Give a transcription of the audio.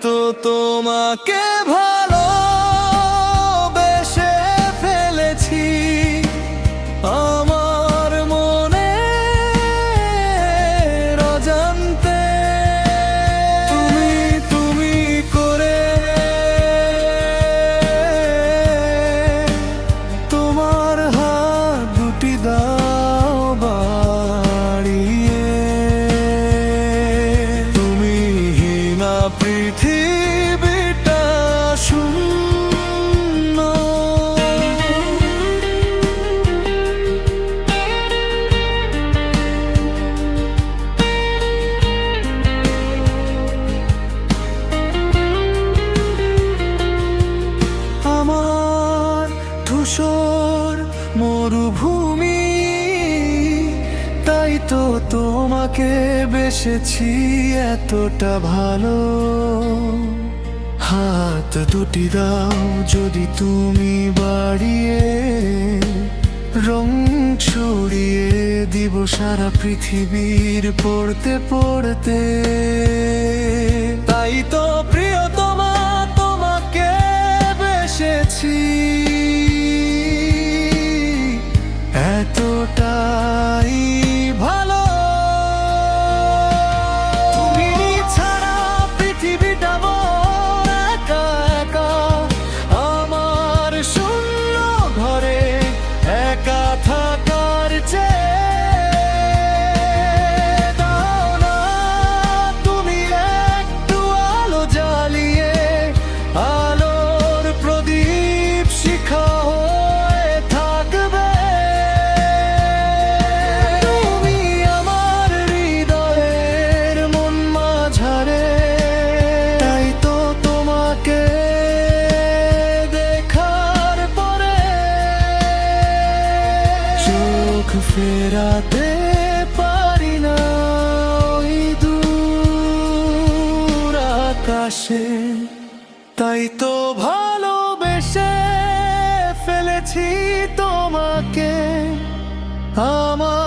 তো তোমাকে ভালোবেসে ফেলেছি আমার মনে অজান্তে। তুমি করে তোমার হাত দুটি দাও বাড়িয়ে, তুমি হীনা পৃথিবীটা শূন্য। আমার ধূসর মরুভূমি, তাই তো তোমাকে বেসেছি এতটা ভালো। হাত দুটি দাও যদি তুমি বাড়িয়ে, রং ছড়িয়ে দিব সারা পৃথিবীর পড়তে পড়তে। তাই তো প্রিয়তমা তোমাকে বেসেছি এতটাই ভালো। তুমি ছাড়া পৃথিবীটা মোর একা একা, আমার শূন্য ঘরে একা থাকার চেয়ে দাও না তুমি একটু আলো জ্বালিয়ে, আলোর প্রদীপ শিখা হয়ে থাকবে। তুমি আমার হৃদয়ের মন মাঝারে, তাই তো তোমাকে দেখার পরে চোখ ফেরাতে পারি না ওই দূর আকাশে। তাই তো ভালোবেসে ফেলেছি তোমাকে আমার